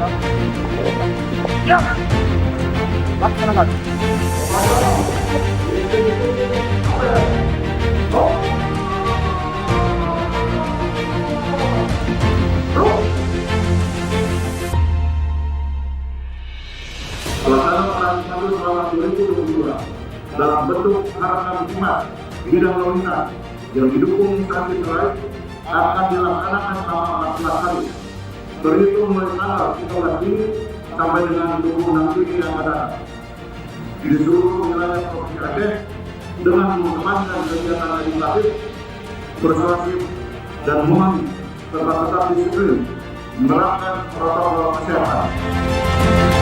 Ya, laksanakan. Pelaksanaan operasi sambil selama 2022 dalam bentuk Harana Muslimat bidang lalu lintas yang didukung instansi terkait akan dilaksanakan selama 14 hari terhitung mulai tanggal 13 Juni sampai dengan 26 Juni yang akan datang di seluruh wilayah Provinsi Aceh dengan mengedepankan kegiatan legislatif, persuasif, dan humani serta tetap disiplin menerapkan protokol kesehatan.